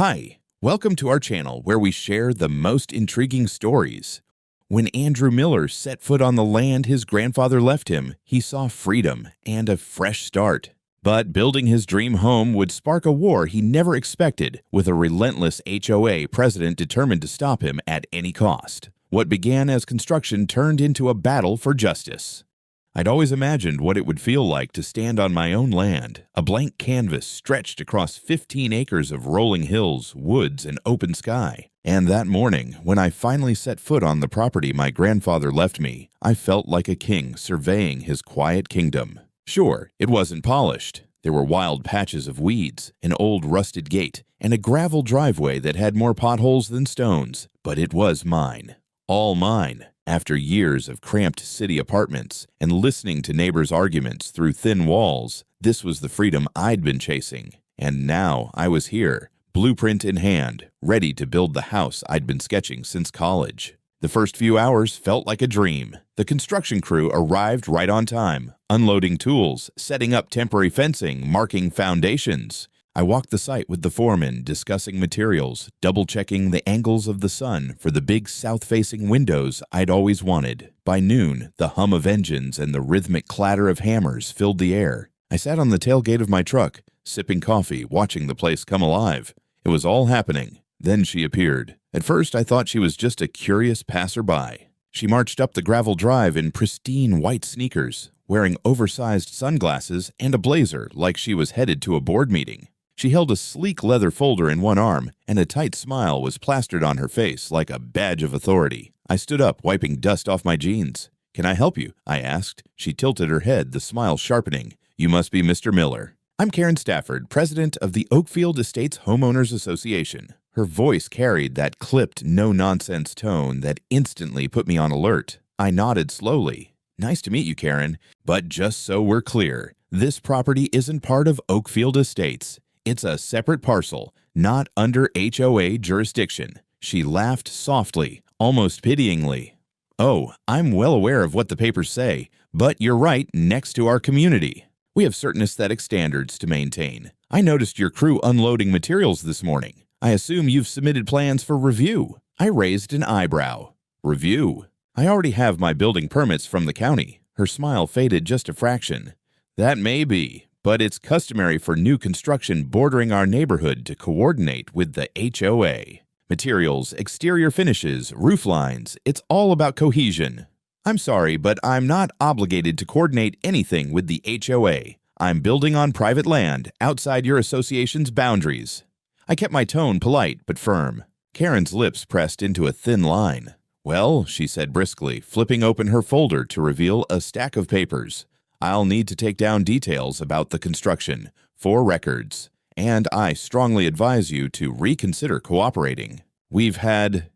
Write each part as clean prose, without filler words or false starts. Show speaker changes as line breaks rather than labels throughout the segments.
Hi, welcome to our channel where we share the most intriguing stories. When Andrew Miller set foot on the land his grandfather left him, he saw freedom and a fresh start. But building his dream home would spark a war he never expected, with a relentless HOA president determined to stop him at any cost. What began as construction turned into a battle for justice. I'd always imagined what it would feel like to stand on my own land, a blank canvas stretched across 15 acres of rolling hills, woods, and open sky. And that morning, when I finally set foot on the property my grandfather left me, I felt like a king surveying his quiet kingdom. Sure, it wasn't polished. There were wild patches of weeds, an old rusted gate, and a gravel driveway that had more potholes than stones, but it was mine. All mine. After years of cramped city apartments and listening to neighbors' arguments through thin walls, this was the freedom I'd been chasing. And now I was here, blueprint in hand, ready to build the house I'd been sketching since college. The first few hours felt like a dream. The construction crew arrived right on time, unloading tools, setting up temporary fencing, marking foundations. I walked the site with the foreman, discussing materials, double-checking the angles of the sun for the big south-facing windows I'd always wanted. By noon, the hum of engines and the rhythmic clatter of hammers filled the air. I sat on the tailgate of my truck, sipping coffee, watching the place come alive. It was all happening. Then she appeared. At first, I thought she was just a curious passerby. She marched up the gravel drive in pristine white sneakers, wearing oversized sunglasses and a blazer like she was headed to a board meeting. She held a sleek leather folder in one arm, and a tight smile was plastered on her face like a badge of authority. I stood up, wiping dust off my jeans. "Can I help you?" I asked. She tilted her head, the smile sharpening. "You must be Mr. Miller." "I'm Karen Stafford, president of the Oakfield Estates Homeowners Association." Her voice carried that clipped, no-nonsense tone that instantly put me on alert. I nodded slowly. "Nice to meet you, Karen. But just so we're clear, this property isn't part of Oakfield Estates. It's a separate parcel, not under HOA jurisdiction." She laughed softly, almost pityingly. "Oh, I'm well aware of what the papers say, but you're right next to our community. We have certain aesthetic standards to maintain. I noticed your crew unloading materials this morning. I assume you've submitted plans for review." I raised an eyebrow. "Review? I already have my building permits from the county." Her smile faded just a fraction. "That may be, but it's customary for new construction bordering our neighborhood to coordinate with the HOA. Materials, exterior finishes, roof lines, it's all about cohesion. I'm sorry, but I'm not obligated to coordinate anything with the HOA. I'm building on private land outside your association's boundaries." I kept my tone polite but firm. Karen's lips pressed into a thin line. "Well," she said briskly, flipping open her folder to reveal a stack of papers. "I'll need to take down details about the construction, for records, and I strongly advise you to reconsider cooperating. We've had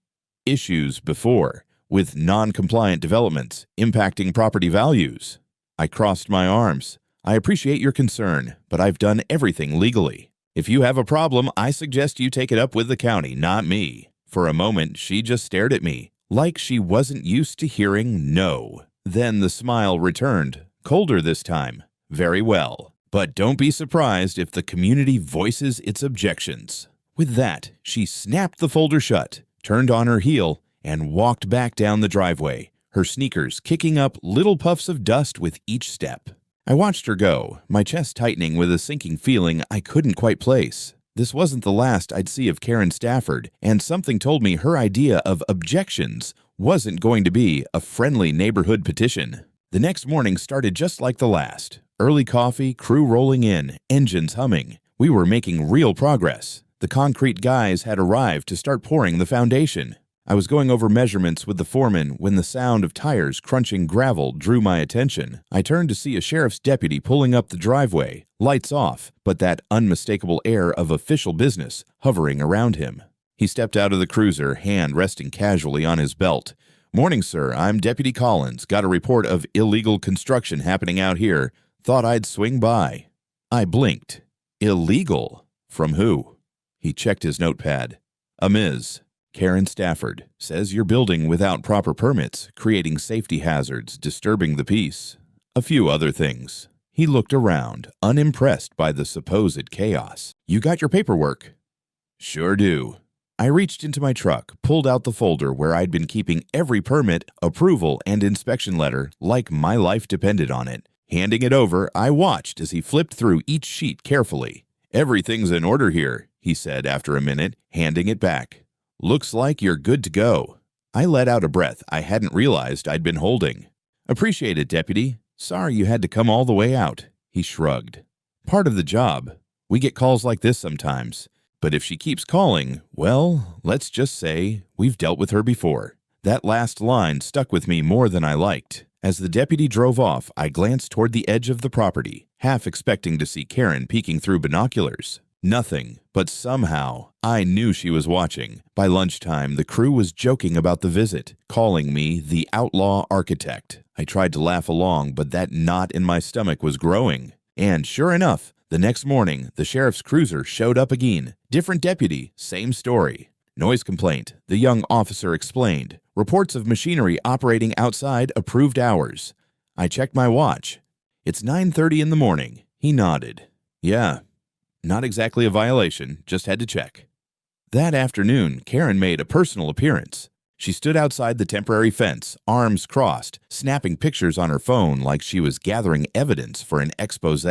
issues before with non-compliant developments impacting property values." I crossed my arms. "I appreciate your concern, but I've done everything legally. If you have a problem, I suggest you take it up with the county, not me." For a moment, she just stared at me, like she wasn't used to hearing no. Then the smile returned, colder this time. "Very well, but don't be surprised if the community voices its objections." With that, she snapped the folder shut, turned on her heel, and walked back down the driveway, her sneakers kicking up little puffs of dust with each step. I watched her go, my chest tightening with a sinking feeling I couldn't quite place. This wasn't the last I'd see of Karen Stafford, and something told me her idea of objections wasn't going to be a friendly neighborhood petition. The next morning started just like the last. Early coffee, crew rolling in, engines humming. We were making real progress. The concrete guys had arrived to start pouring the foundation. I was going over measurements with the foreman when the sound of tires crunching gravel drew my attention. I turned to see a sheriff's deputy pulling up the driveway, lights off, but that unmistakable air of official business hovering around him. He stepped out of the cruiser, hand resting casually on his belt. "Morning, sir. I'm Deputy Collins. Got a report of illegal construction happening out here. Thought I'd swing by." I blinked. "Illegal? From who?" He checked his notepad. "A Ms. Karen Stafford says you're building without proper permits, creating safety hazards, disturbing the peace. A few other things." He looked around, unimpressed by the supposed chaos. "You got your paperwork?" Sure do. I reached into my truck, pulled out the folder where I'd been keeping every permit, approval, and inspection letter like my life depended on it. Handing it over, I watched as he flipped through each sheet carefully. "Everything's in order here," he said after a minute, handing it back. "Looks like you're good to go." I let out a breath I hadn't realized I'd been holding. "Appreciate it, Deputy. Sorry you had to come all the way out," he shrugged. "Part of the job. We get calls like this sometimes. But if she keeps calling, well, let's just say we've dealt with her before." That last line stuck with me more than I liked. As the deputy drove off, I glanced toward the edge of the property, half expecting to see Karen peeking through binoculars. Nothing, but somehow, I knew she was watching. By lunchtime, the crew was joking about the visit, calling me the outlaw architect. I tried to laugh along, but that knot in my stomach was growing. And sure enough, the next morning, the sheriff's cruiser showed up again. Different deputy, same story. "Noise complaint," the young officer explained. "Reports of machinery operating outside approved hours." I checked my watch. "It's 9:30 in the morning." He nodded. "Yeah, not exactly a violation, just had to check." That afternoon, Karen made a personal appearance. She stood outside the temporary fence, arms crossed, snapping pictures on her phone like she was gathering evidence for an expose.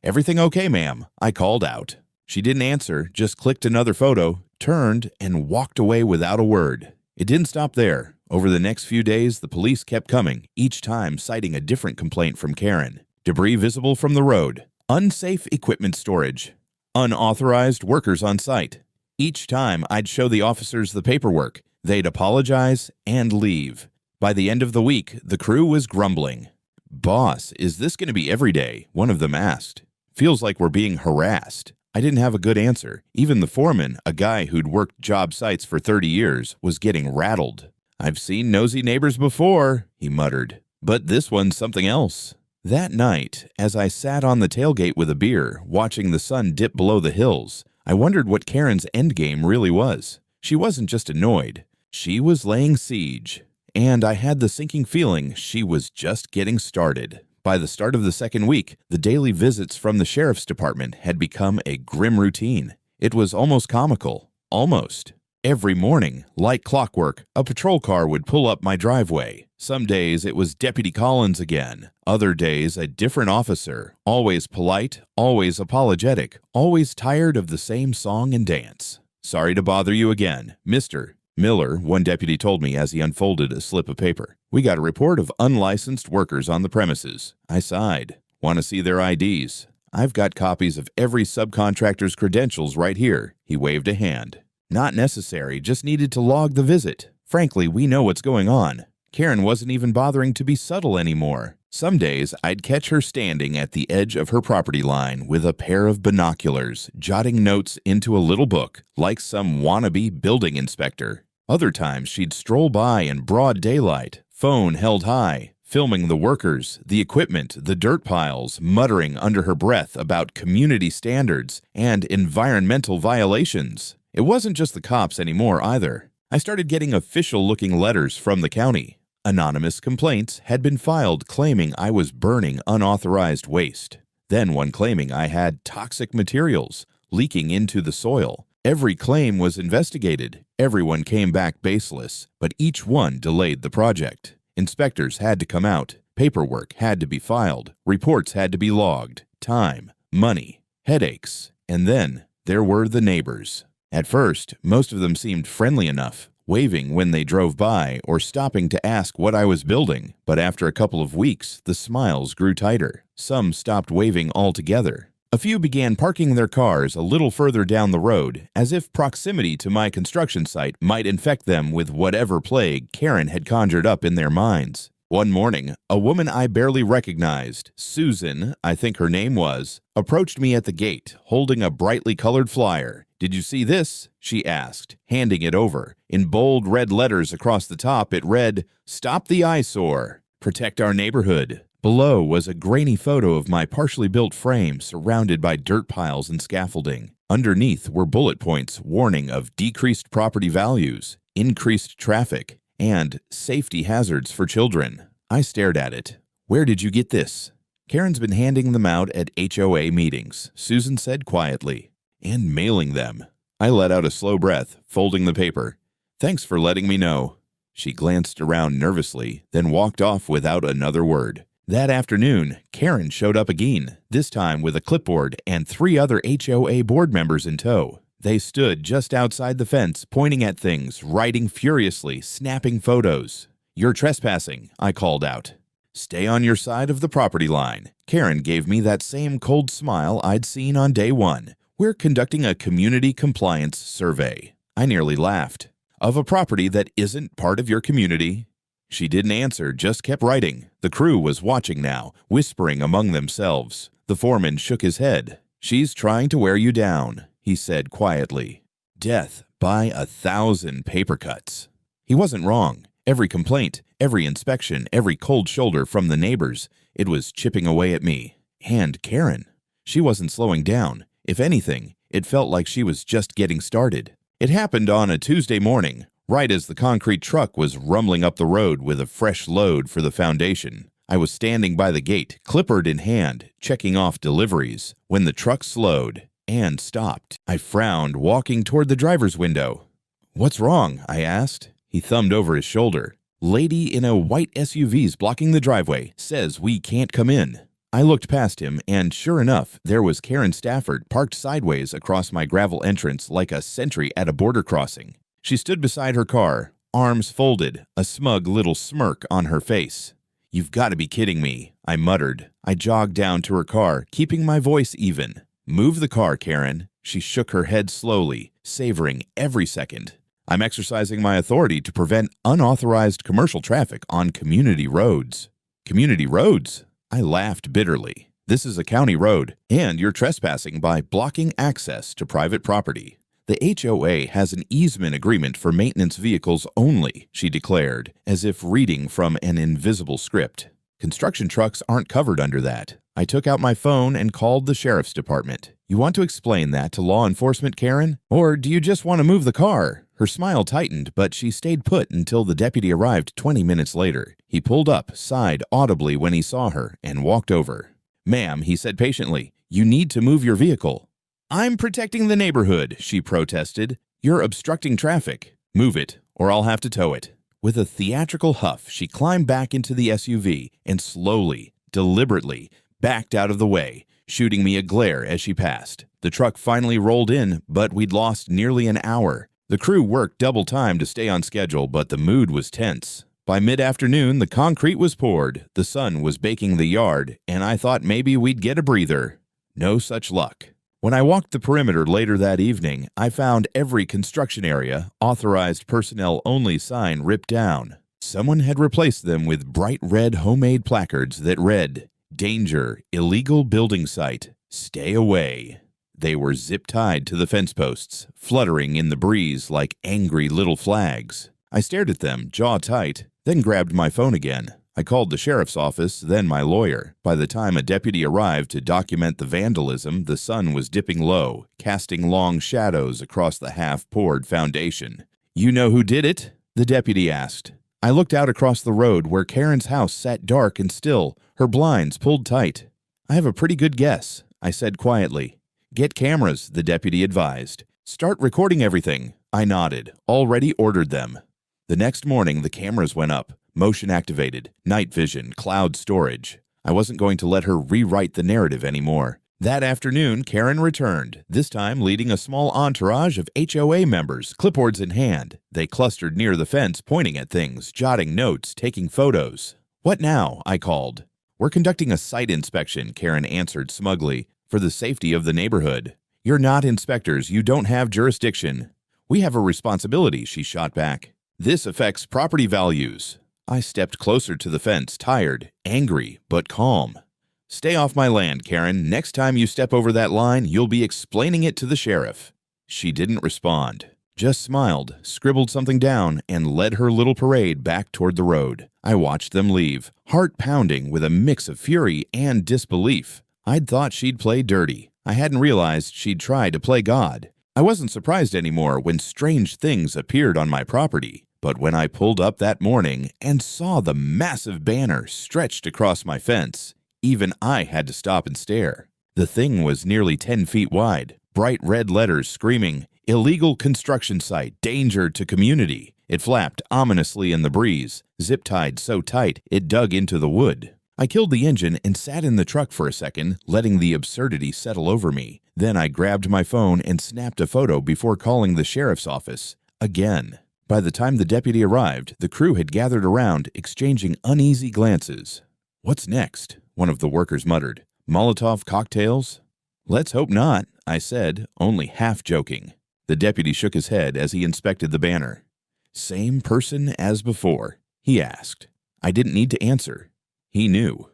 "Everything okay, ma'am?" I called out. She didn't answer, just clicked another photo, turned, and walked away without a word. It didn't stop there. Over the next few days, the police kept coming, each time citing a different complaint from Karen. Debris visible from the road, unsafe equipment storage, unauthorized workers on site. Each time, I'd show the officers the paperwork. They'd apologize and leave. By the end of the week, the crew was grumbling. "Boss, is this going to be every day?" one of them asked. "Feels like we're being harassed." I didn't have a good answer. Even the foreman, a guy who'd worked job sites for 30 years, was getting rattled. "I've seen nosy neighbors before," he muttered. "But this one's something else." That night, as I sat on the tailgate with a beer, watching the sun dip below the hills, I wondered what Karen's endgame really was. She wasn't just annoyed. She was laying siege. And I had the sinking feeling she was just getting started. By the start of the second week, the daily visits from the sheriff's department had become a grim routine. It was almost comical. Almost. Every morning, like clockwork, a patrol car would pull up my driveway. Some days it was Deputy Collins again. Other days a different officer, always polite, always apologetic, always tired of the same song and dance. "Sorry to bother you again, Mr. Miller," one deputy told me as he unfolded a slip of paper. "We got a report of unlicensed workers on the premises." I sighed. "Want to see their IDs? I've got copies of every subcontractor's credentials right here." He waved a hand. "Not necessary, just needed to log the visit. Frankly, we know what's going on." Karen wasn't even bothering to be subtle anymore. Some days, I'd catch her standing at the edge of her property line with a pair of binoculars, jotting notes into a little book, like some wannabe building inspector. Other times, she'd stroll by in broad daylight, phone held high, filming the workers, the equipment, the dirt piles, muttering under her breath about community standards and environmental violations. It wasn't just the cops anymore either. I started getting official-looking letters from the county. Anonymous complaints had been filed claiming I was burning unauthorized waste. Then one claiming I had toxic materials leaking into the soil. Every claim was investigated. Everyone came back baseless, but each one delayed the project. Inspectors had to come out. Paperwork had to be filed. Reports had to be logged. Time, money, headaches. And then there were the neighbors. At first, most of them seemed friendly enough, waving when they drove by or stopping to ask what I was building. But after a couple of weeks, the smiles grew tighter. Some stopped waving altogether. A few began parking their cars a little further down the road, as if proximity to my construction site might infect them with whatever plague Karen had conjured up in their minds. One morning, a woman I barely recognized, Susan, I think her name was, approached me at the gate, holding a brightly colored flyer. "Did you see this?" she asked, handing it over. In bold red letters across the top, it read, "Stop the eyesore. Protect our neighborhood." Below was a grainy photo of my partially built frame surrounded by dirt piles and scaffolding. Underneath were bullet points warning of decreased property values, increased traffic, and safety hazards for children. I stared at it. "Where did you get this?" "Karen's been handing them out at HOA meetings," Susan said quietly. "And mailing them." I let out a slow breath, folding the paper. Thanks for letting me know. She glanced around nervously, then walked off without another word. That afternoon, Karen showed up again, this time with a clipboard and 3 other HOA board members in tow. They stood just outside the fence, pointing at things, writing furiously, snapping photos. "You're trespassing," I called out. "Stay on your side of the property line." Karen gave me that same cold smile I'd seen on day 1. "We're conducting a community compliance survey." I nearly laughed. "Of a property that isn't part of your community?" She didn't answer, just kept writing. The crew was watching now, whispering among themselves. The foreman shook his head. "She's trying to wear you down," he said quietly. "Death by 1,000 paper cuts." He wasn't wrong. Every complaint, every inspection, every cold shoulder from the neighbors, it was chipping away at me. And Karen. She wasn't slowing down. If anything, it felt like she was just getting started. It happened on a Tuesday morning, right as the concrete truck was rumbling up the road with a fresh load for the foundation. I was standing by the gate, clipboard in hand, checking off deliveries, when the truck slowed and stopped. I frowned, walking toward the driver's window. "What's wrong?" I asked. He thumbed over his shoulder. "Lady in a white SUV's blocking the driveway, says we can't come in." I looked past him, and sure enough, there was Karen Stafford parked sideways across my gravel entrance like a sentry at a border crossing. She stood beside her car, arms folded, a smug little smirk on her face. "You've got to be kidding me," I muttered. I jogged down to her car, keeping my voice even. "Move the car, Karen." She shook her head slowly, savoring every second. "I'm exercising my authority to prevent unauthorized commercial traffic on community roads." "Community roads?" I laughed bitterly. "This is a county road, and you're trespassing by blocking access to private property." "The HOA has an easement agreement for maintenance vehicles only," she declared, as if reading from an invisible script. "Construction trucks aren't covered under that." I took out my phone and called the sheriff's department. "You want to explain that to law enforcement, Karen? Or do you just want to move the car?" Her smile tightened, but she stayed put until the deputy arrived 20 minutes later. He pulled up, sighed audibly when he saw her, and walked over. "Ma'am," he said patiently, "you need to move your vehicle." "I'm protecting the neighborhood," she protested. "You're obstructing traffic." "Move it, or I'll have to tow it." With a theatrical huff, she climbed back into the SUV and slowly, deliberately, backed out of the way, shooting me a glare as she passed. The truck finally rolled in, but we'd lost nearly an hour. The crew worked double time to stay on schedule, but the mood was tense. By mid-afternoon, the concrete was poured, the sun was baking the yard, and I thought maybe we'd get a breather. No such luck. When I walked the perimeter later that evening, I found every construction area, authorized personnel only sign ripped down. Someone had replaced them with bright red homemade placards that read, "Danger, illegal building site, stay away." They were zip-tied to the fence posts, fluttering in the breeze like angry little flags. I stared at them, jaw tight, then grabbed my phone again. I called the sheriff's office, then my lawyer. By the time a deputy arrived to document the vandalism, the sun was dipping low, casting long shadows across the half-poured foundation. "You know who did it?" the deputy asked. I looked out across the road where Karen's house sat dark and still, her blinds pulled tight. "I have a pretty good guess," I said quietly. "Get cameras," the deputy advised. "Start recording everything." I nodded. Already ordered them. The next morning, the cameras went up, motion activated, night vision, cloud storage. I wasn't going to let her rewrite the narrative anymore. That afternoon, Karen returned, this time leading a small entourage of HOA members, clipboards in hand. They clustered near the fence, pointing at things, jotting notes, taking photos. "What now?" I called. "We're conducting a site inspection," Karen answered smugly, "for the safety of the neighborhood." "You're not inspectors. You don't have jurisdiction." "We have a responsibility," she shot back. "This affects property values." I stepped closer to the fence, tired, angry, but calm. "Stay off my land, Karen. Next time you step over that line, you'll be explaining it to the sheriff." She didn't respond, just smiled, scribbled something down, and led her little parade back toward the road. I watched them leave, heart pounding with a mix of fury and disbelief. I'd thought she'd play dirty. I hadn't realized she'd try to play God. I wasn't surprised anymore when strange things appeared on my property. But when I pulled up that morning and saw the massive banner stretched across my fence, even I had to stop and stare. The thing was nearly 10 feet wide, bright red letters screaming, Illegal construction site, danger to community. It flapped ominously in the breeze, zip-tied so tight it dug into the wood. I killed the engine and sat in the truck for a second, letting the absurdity settle over me. Then I grabbed my phone and snapped a photo before calling the sheriff's office. Again. By the time the deputy arrived, the crew had gathered around, exchanging uneasy glances. "What's next?" one of the workers muttered. "Molotov cocktails?" "Let's hope not," I said, only half joking. The deputy shook his head as he inspected the banner. "Same person as before?" he asked. I didn't need to answer. He knew.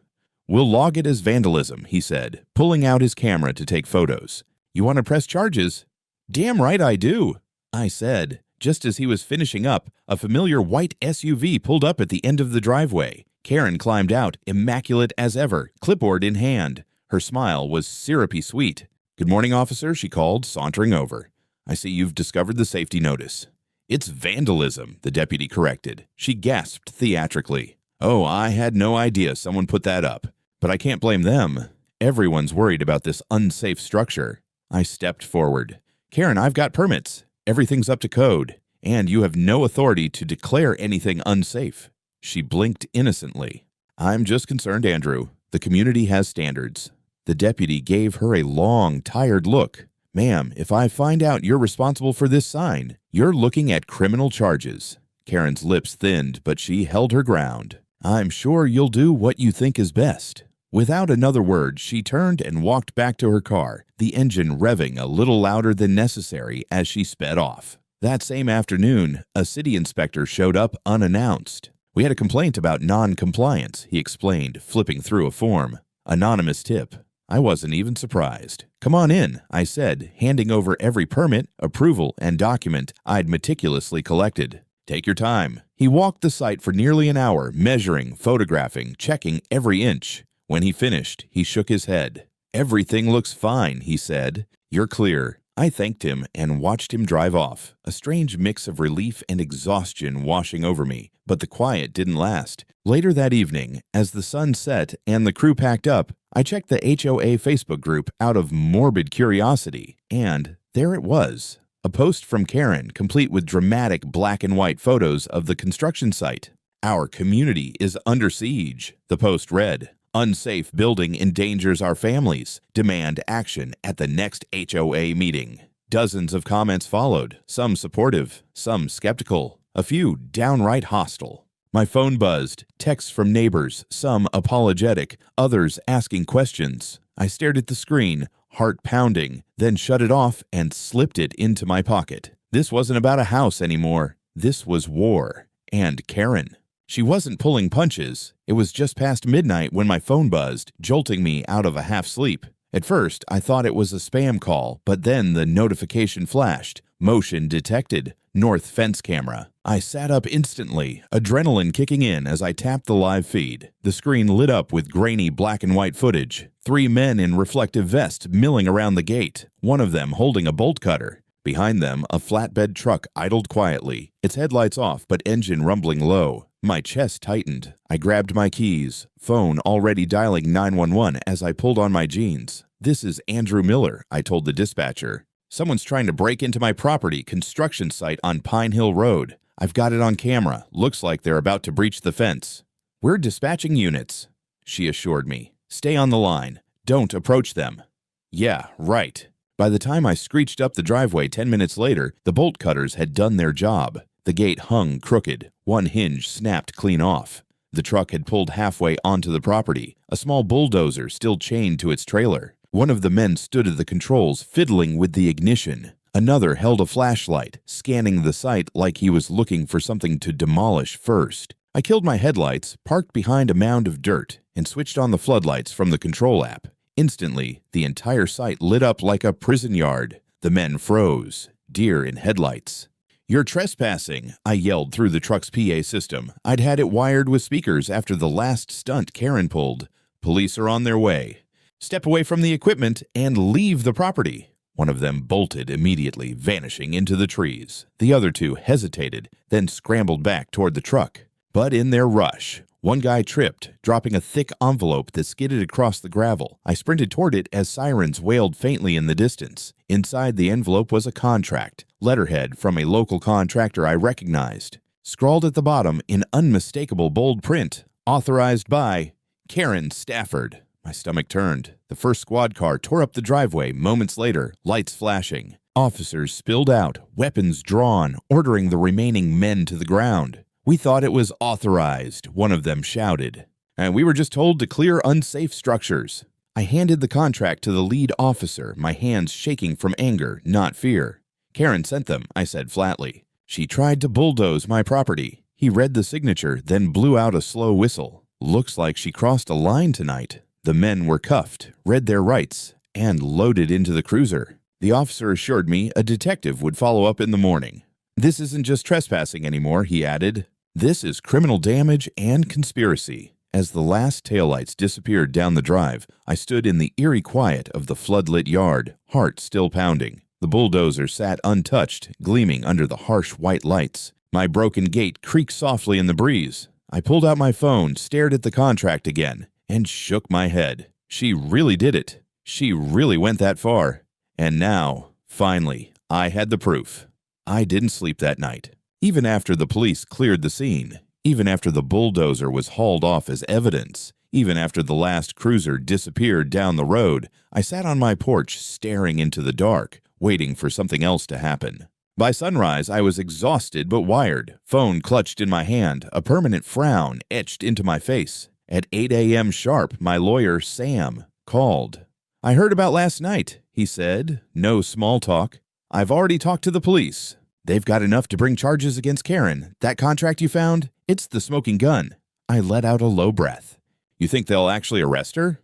"We'll log it as vandalism," he said, pulling out his camera to take photos. "You want to press charges?" "Damn right I do," I said. Just as he was finishing up, a familiar white SUV pulled up at the end of the driveway. Karen climbed out, immaculate as ever, clipboard in hand. Her smile was syrupy sweet. "Good morning, officer," she called, sauntering over. "I see you've discovered the safety notice." "It's vandalism," the deputy corrected. She gasped theatrically. "Oh, I had no idea someone put that up. But I can't blame them. Everyone's worried about this unsafe structure." I stepped forward. "Karen, I've got permits. Everything's up to code, and you have no authority to declare anything unsafe." She blinked innocently. "I'm just concerned, Andrew. The community has standards." The deputy gave her a long, tired look. "Ma'am, if I find out you're responsible for this sign, you're looking at criminal charges." Karen's lips thinned, but she held her ground. "I'm sure you'll do what you think is best." Without another word, she turned and walked back to her car, the engine revving a little louder than necessary as she sped off. That same afternoon, a city inspector showed up unannounced. "We had a complaint about non-compliance," he explained, flipping through a form. "Anonymous tip." I wasn't even surprised. "Come on in," I said, handing over every permit, approval, and document I'd meticulously collected. "Take your time." He walked the site for nearly an hour, measuring, photographing, checking every inch. When he finished, he shook his head. "Everything looks fine," he said. "You're clear." I thanked him and watched him drive off, a strange mix of relief and exhaustion washing over me, but the quiet didn't last. Later that evening, as the sun set and the crew packed up, I checked the HOA Facebook group out of morbid curiosity, and there it was. A post from Karen, complete with dramatic black and white photos of the construction site. "Our community is under siege," the post read. "Unsafe building endangers our families. Demand action at the next HOA meeting." Dozens of comments followed, some supportive, some skeptical, a few downright hostile. My phone buzzed, texts from neighbors, some apologetic, others asking questions. I stared at the screen, heart pounding, then shut it off and slipped it into my pocket. This wasn't about a house anymore. This was war. And Karen. She wasn't pulling punches. It was just past midnight when my phone buzzed, jolting me out of a half-sleep. At first, I thought it was a spam call, but then the notification flashed. Motion detected. North fence camera. I sat up instantly, adrenaline kicking in as I tapped the live feed. The screen lit up with grainy black and white footage. 3 men in reflective vests milling around the gate, one of them holding a bolt cutter. Behind them, a flatbed truck idled quietly, its headlights off but engine rumbling low. My chest tightened. I grabbed my keys, phone already dialing 911 as I pulled on my jeans. "This is Andrew Miller," I told the dispatcher. "Someone's trying to break into my property, construction site on Pine Hill Road. I've got it on camera. Looks like they're about to breach the fence." "We're dispatching units," she assured me. "Stay on the line. Don't approach them." "Yeah, right." By the time I screeched up the driveway 10 minutes later, the bolt cutters had done their job. The gate hung crooked. One hinge snapped clean off. The truck had pulled halfway onto the property, a small bulldozer still chained to its trailer. One of the men stood at the controls, fiddling with the ignition. Another held a flashlight, scanning the site like he was looking for something to demolish first. I killed my headlights, parked behind a mound of dirt, and switched on the floodlights from the control app. Instantly, the entire site lit up like a prison yard. The men froze, deer in headlights. "You're trespassing," I yelled through the truck's PA system. I'd had it wired with speakers after the last stunt Karen pulled. "Police are on their way. Step away from the equipment and leave the property." One of them bolted immediately, vanishing into the trees. The other 2 hesitated, then scrambled back toward the truck. But in their rush, One guy tripped, dropping a thick envelope that skidded across the gravel. I sprinted toward it as sirens wailed faintly in the distance. Inside the envelope was a contract, letterhead from a local contractor I recognized. Scrawled at the bottom in unmistakable bold print, authorized by Karen Stafford. My stomach turned. The first squad car tore up the driveway moments later, lights flashing. Officers spilled out, weapons drawn, ordering the remaining men to the ground. "We thought it was authorized," one of them shouted. "And we were just told to clear unsafe structures." I handed the contract to the lead officer, my hands shaking from anger, not fear. "Karen sent them," I said flatly. "She tried to bulldoze my property." He read the signature, then blew out a slow whistle. "Looks like she crossed a line tonight." The men were cuffed, read their rights, and loaded into the cruiser. The officer assured me a detective would follow up in the morning. "This isn't just trespassing anymore," he added. "This is criminal damage and conspiracy." As the last taillights disappeared down the drive, I stood in the eerie quiet of the floodlit yard, heart still pounding. The bulldozer sat untouched, gleaming under the harsh white lights. My broken gate creaked softly in the breeze. I pulled out my phone, stared at the contract again, and shook my head. She really did it. She really went that far. And now, finally, I had the proof. I didn't sleep that night. Even after the police cleared the scene, even after the bulldozer was hauled off as evidence, even after the last cruiser disappeared down the road, I sat on my porch staring into the dark, waiting for something else to happen. By sunrise, I was exhausted but wired, phone clutched in my hand, a permanent frown etched into my face. At 8 a.m. sharp, my lawyer, Sam, called. "I heard about last night," he said. No small talk. "I've already talked to the police. They've got enough to bring charges against Karen. That contract you found, it's the smoking gun." I let out a low breath. "You think they'll actually arrest her?"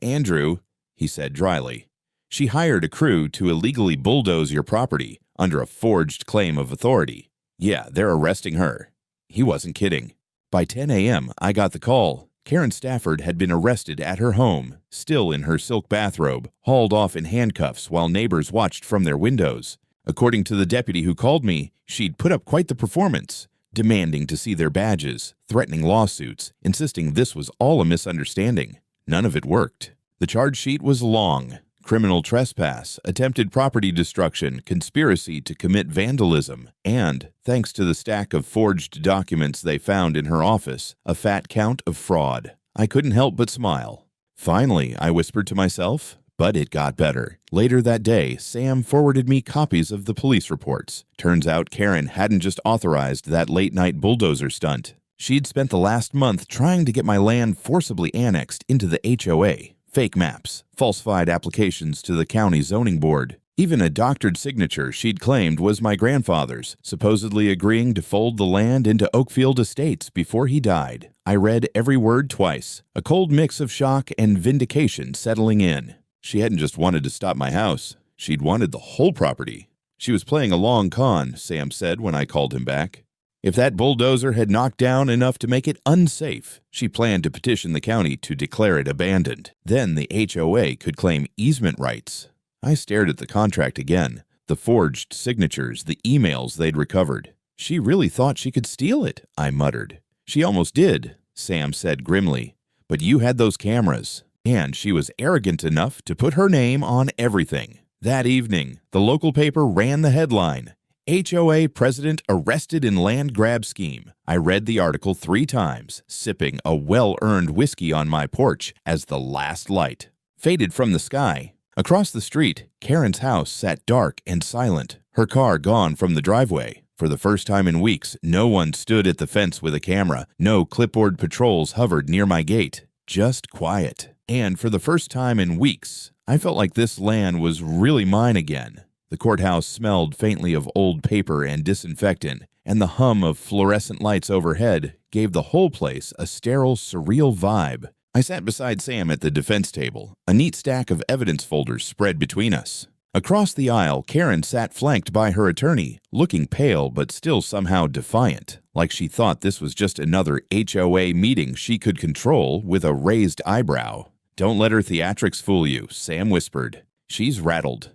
"Andrew," he said dryly, "she hired a crew to illegally bulldoze your property under a forged claim of authority. Yeah, they're arresting her." He wasn't kidding. By 10 a.m., I got the call. Karen Stafford had been arrested at her home, still in her silk bathrobe, hauled off in handcuffs while neighbors watched from their windows. According to the deputy who called me, she'd put up quite the performance, demanding to see their badges, threatening lawsuits, insisting this was all a misunderstanding. None of it worked. The charge sheet was long. Criminal trespass, attempted property destruction, conspiracy to commit vandalism, and, thanks to the stack of forged documents they found in her office, a fat count of fraud. I couldn't help but smile. "Finally," I whispered to myself, but it got better. Later that day, Sam forwarded me copies of the police reports. Turns out Karen hadn't just authorized that late-night bulldozer stunt. She'd spent the last month trying to get my land forcibly annexed into the HOA. Fake maps, falsified applications to the county zoning board, even a doctored signature she'd claimed was my grandfather's, supposedly agreeing to fold the land into Oakfield Estates before he died. I read every word twice, a cold mix of shock and vindication settling in. She hadn't just wanted to stop my house, she'd wanted the whole property. She was playing a long con, Sam said when I called him back. If that bulldozer had knocked down enough to make it unsafe, she planned to petition the county to declare it abandoned. Then the HOA could claim easement rights. I stared at the contract again, the forged signatures, the emails they'd recovered. "She really thought she could steal it," I muttered. "She almost did," Sam said grimly. "But you had those cameras, and she was arrogant enough to put her name on everything." That evening, the local paper ran the headline, "HOA President Arrested in Land Grab Scheme." I read the article 3 times, sipping a well-earned whiskey on my porch as the last light faded from the sky. Across the street, Karen's house sat dark and silent, her car gone from the driveway. For the first time in weeks, no one stood at the fence with a camera. No clipboard patrols hovered near my gate. Just quiet. And for the first time in weeks, I felt like this land was really mine again. The courthouse smelled faintly of old paper and disinfectant, and the hum of fluorescent lights overhead gave the whole place a sterile, surreal vibe. I sat beside Sam at the defense table, a neat stack of evidence folders spread between us. Across the aisle, Karen sat flanked by her attorney, looking pale but still somehow defiant, like she thought this was just another HOA meeting she could control with a raised eyebrow. "Don't let her theatrics fool you," Sam whispered. "She's rattled."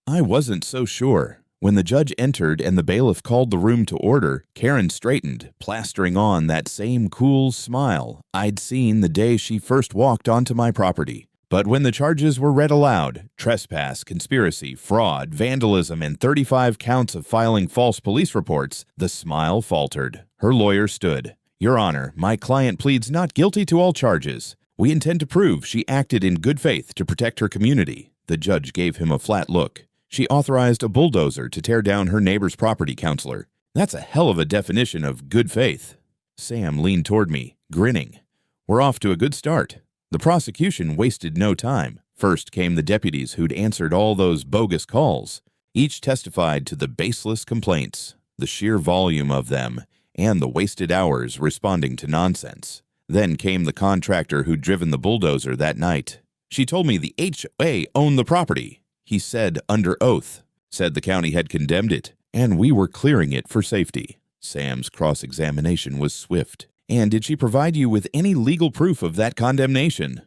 I wasn't so sure. When the judge entered and the bailiff called the room to order, Karen straightened, plastering on that same cool smile I'd seen the day she first walked onto my property. But when the charges were read aloud, trespass, conspiracy, fraud, vandalism, and 35 counts of filing false police reports, the smile faltered. Her lawyer stood. "Your Honor, my client pleads not guilty to all charges. We intend to prove she acted in good faith to protect her community." The judge gave him a flat look. "She authorized a bulldozer to tear down her neighbor's property, Counselor. That's a hell of a definition of good faith." Sam leaned toward me, grinning. "We're off to a good start." The prosecution wasted no time. First came the deputies who'd answered all those bogus calls. Each testified to the baseless complaints, the sheer volume of them, and the wasted hours responding to nonsense. Then came the contractor who'd driven the bulldozer that night. "She told me the HOA owned the property," he said under oath. Said the county had condemned it, and we were clearing it for safety. Sam's cross-examination was swift. "And did she provide you with any legal proof of that condemnation?"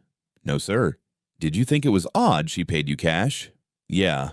"No, sir." "Did you think it was odd she paid you cash?" Yeah,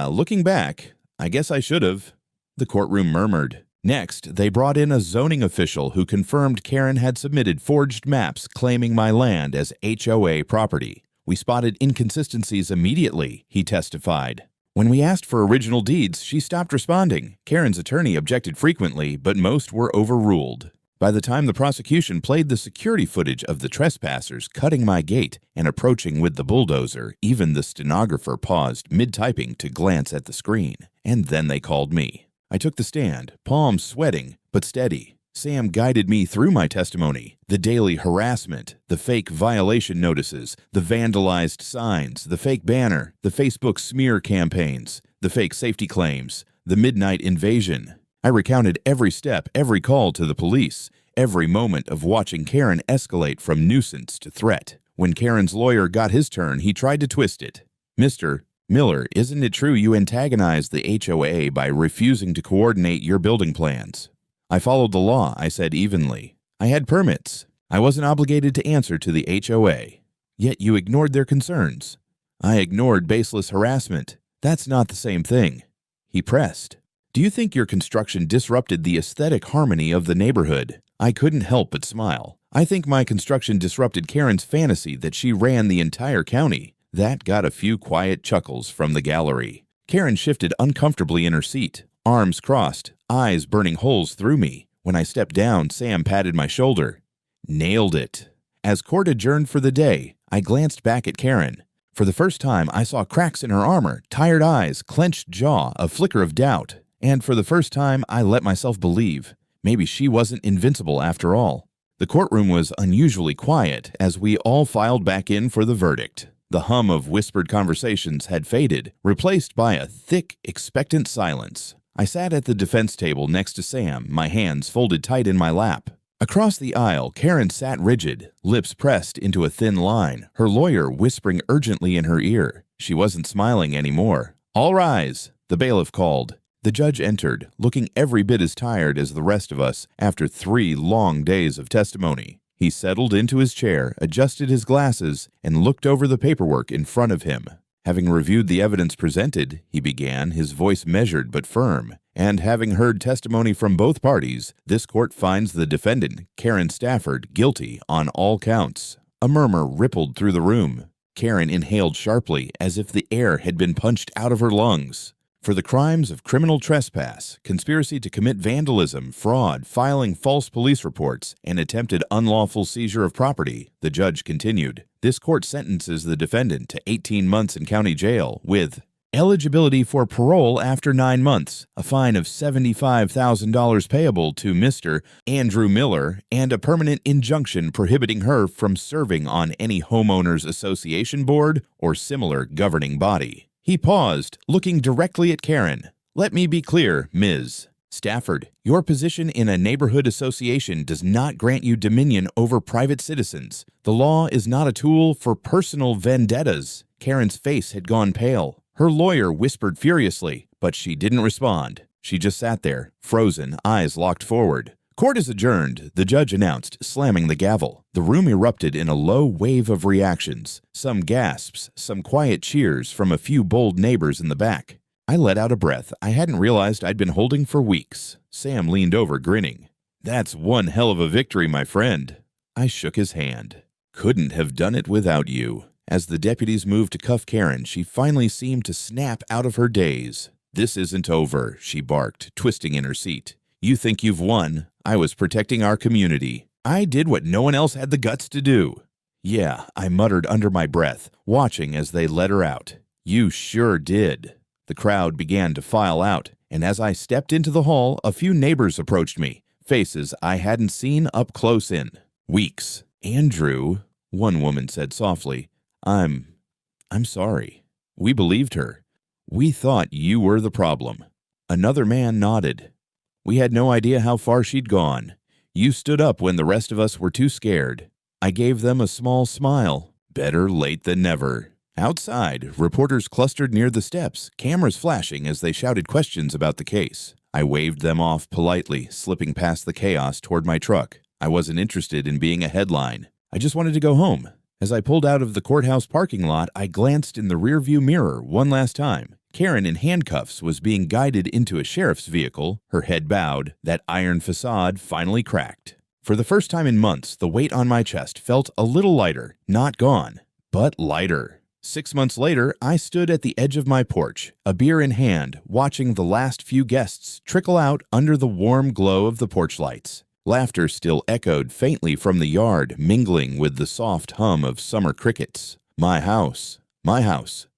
looking back, I guess I should have." The courtroom murmured. Next, they brought in a zoning official who confirmed Karen had submitted forged maps claiming my land as HOA property. "We spotted inconsistencies immediately," he testified. "When we asked for original deeds, she stopped responding. Karen's attorney objected frequently, but most were overruled. By the time the prosecution played the security footage of the trespassers cutting my gate and approaching with the bulldozer, even the stenographer paused mid-typing to glance at the screen. And then they called me. I took the stand, palms sweating, but steady. Sam guided me through my testimony, the daily harassment, the fake violation notices, the vandalized signs, the fake banner, the Facebook smear campaigns, the fake safety claims, the midnight invasion. I recounted every step, every call to the police, every moment of watching Karen escalate from nuisance to threat. When Karen's lawyer got his turn, he tried to twist it. "Mr. Miller, isn't it true you antagonized the HOA by refusing to coordinate your building plans?" "I followed the law," I said evenly. "I had permits. I wasn't obligated to answer to the HOA. Yet you ignored their concerns." "I ignored baseless harassment. That's not the same thing." He pressed. "Do you think your construction disrupted the aesthetic harmony of the neighborhood?" I couldn't help but smile. "I think my construction disrupted Karen's fantasy that she ran the entire county." That got a few quiet chuckles from the gallery. Karen shifted uncomfortably in her seat, arms crossed, eyes burning holes through me. When I stepped down, Sam patted my shoulder. "Nailed it." As court adjourned for the day, I glanced back at Karen. For the first time, I saw cracks in her armor, tired eyes, clenched jaw, a flicker of doubt. And for the first time, I let myself believe. Maybe she wasn't invincible after all. The courtroom was unusually quiet as we all filed back in for the verdict. The hum of whispered conversations had faded, replaced by a thick, expectant silence. I sat at the defense table next to Sam, my hands folded tight in my lap. Across the aisle, Karen sat rigid, lips pressed into a thin line, her lawyer whispering urgently in her ear. She wasn't smiling anymore. "All rise," the bailiff called. The judge entered, looking every bit as tired as the rest of us after 3 long days of testimony. He settled into his chair, adjusted his glasses, and looked over the paperwork in front of him. Having reviewed the evidence presented, he began, his voice measured but firm. And having heard testimony from both parties, this court finds the defendant, Karen Stafford, guilty on all counts. A murmur rippled through the room. Karen inhaled sharply, as if the air had been punched out of her lungs. For the crimes of criminal trespass, conspiracy to commit vandalism, fraud, filing false police reports, and attempted unlawful seizure of property, the judge continued. This court sentences the defendant to 18 months in county jail with eligibility for parole after 9 months, a fine of $75,000 payable to Mr. Andrew Miller, and a permanent injunction prohibiting her from serving on any homeowners association board or similar governing body. He paused, looking directly at Karen. "Let me be clear, Ms. Stafford, your position in a neighborhood association does not grant you dominion over private citizens. The law is not a tool for personal vendettas." Karen's face had gone pale. Her lawyer whispered furiously, but she didn't respond. She just sat there, frozen, eyes locked forward. "Court is adjourned," the judge announced, slamming the gavel. The room erupted in a low wave of reactions. Some gasps, some quiet cheers from a few bold neighbors in the back. I let out a breath I hadn't realized I'd been holding for weeks. Sam leaned over, grinning. "That's one hell of a victory, my friend." I shook his hand. "Couldn't have done it without you." As the deputies moved to cuff Karen, she finally seemed to snap out of her daze. "This isn't over," she barked, twisting in her seat. "You think you've won? I was protecting our community. I did what no one else had the guts to do." "Yeah," I muttered under my breath, watching as they let her out. "You sure did." The crowd began to file out, and as I stepped into the hall, a few neighbors approached me, faces I hadn't seen up close in weeks. "Andrew," one woman said softly, I'm sorry." We believed her. "We thought you were the problem." Another man nodded. "We had no idea how far she'd gone. You stood up when the rest of us were too scared." I gave them a small smile. Better late than never. Outside, reporters clustered near the steps, cameras flashing as they shouted questions about the case. I waved them off politely, slipping past the chaos toward my truck. I wasn't interested in being a headline. I just wanted to go home. As I pulled out of the courthouse parking lot, I glanced in the rearview mirror one last time. Karen in handcuffs was being guided into a sheriff's vehicle, her head bowed, that iron facade finally cracked. For the first time in months, the weight on my chest felt a little lighter, not gone, but lighter. 6 months later, I stood at the edge of my porch, a beer in hand, watching the last few guests trickle out under the warm glow of the porch lights. Laughter still echoed faintly from the yard, mingling with the soft hum of summer crickets. My house,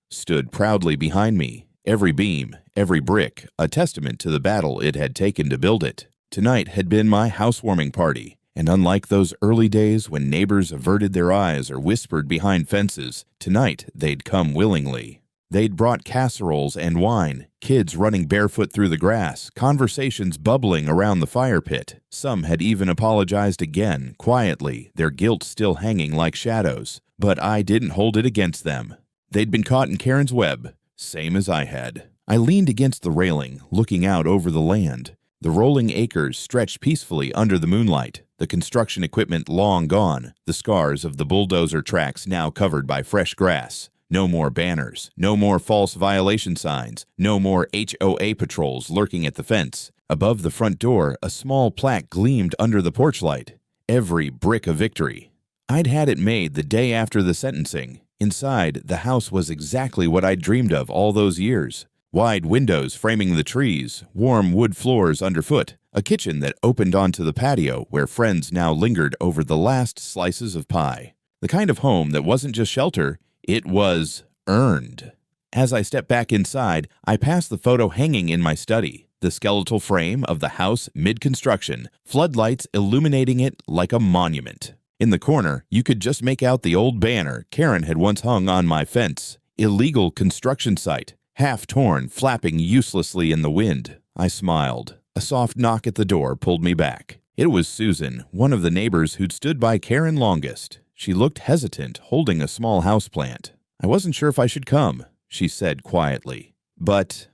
stood proudly behind me, every beam, every brick, a testament to the battle it had taken to build it. Tonight had been my housewarming party, and unlike those early days when neighbors averted their eyes or whispered behind fences, tonight they'd come willingly. They'd brought casseroles and wine, kids running barefoot through the grass, conversations bubbling around the fire pit. Some had even apologized again, quietly, their guilt still hanging like shadows. But I didn't hold it against them. They'd been caught in Karen's web, same as I had. I leaned against the railing, looking out over the land. The rolling acres stretched peacefully under the moonlight, the construction equipment long gone, the scars of the bulldozer tracks now covered by fresh grass. No more banners, no more false violation signs, no more HOA patrols lurking at the fence. Above the front door, a small plaque gleamed under the porch light. Every brick a victory. I'd had it made the day after the sentencing. Inside, the house was exactly what I'd dreamed of all those years. Wide windows framing the trees, warm wood floors underfoot, a kitchen that opened onto the patio where friends now lingered over the last slices of pie. The kind of home that wasn't just shelter, it was earned. As I stepped back inside, I passed the photo hanging in my study, the skeletal frame of the house mid-construction, floodlights illuminating it like a monument. In the corner, you could just make out the old banner Karen had once hung on my fence. Illegal construction site, half torn, flapping uselessly in the wind. I smiled. A soft knock at the door pulled me back. It was Susan, one of the neighbors who'd stood by Karen longest. She looked hesitant, holding a small houseplant. "I wasn't sure if I should come," she said quietly. "But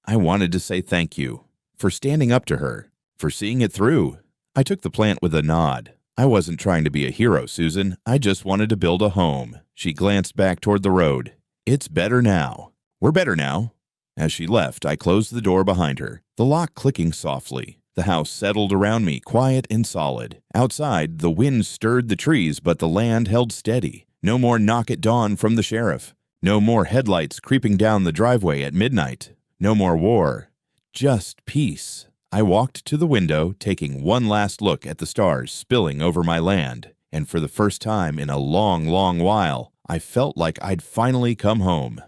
I wanted to say thank you for standing up to her, for seeing it through." I took the plant with a nod. "I wasn't trying to be a hero, Susan. I just wanted to build a home." She glanced back toward the road. "It's better now. We're better now." As she left, I closed the door behind her, the lock clicking softly. The house settled around me, quiet and solid. Outside, the wind stirred the trees, but the land held steady. No more knock at dawn from the sheriff. No more headlights creeping down the driveway at midnight. No more war. Just peace. I walked to the window, taking one last look at the stars spilling over my land. And for the first time in a long, long while, I felt like I'd finally come home.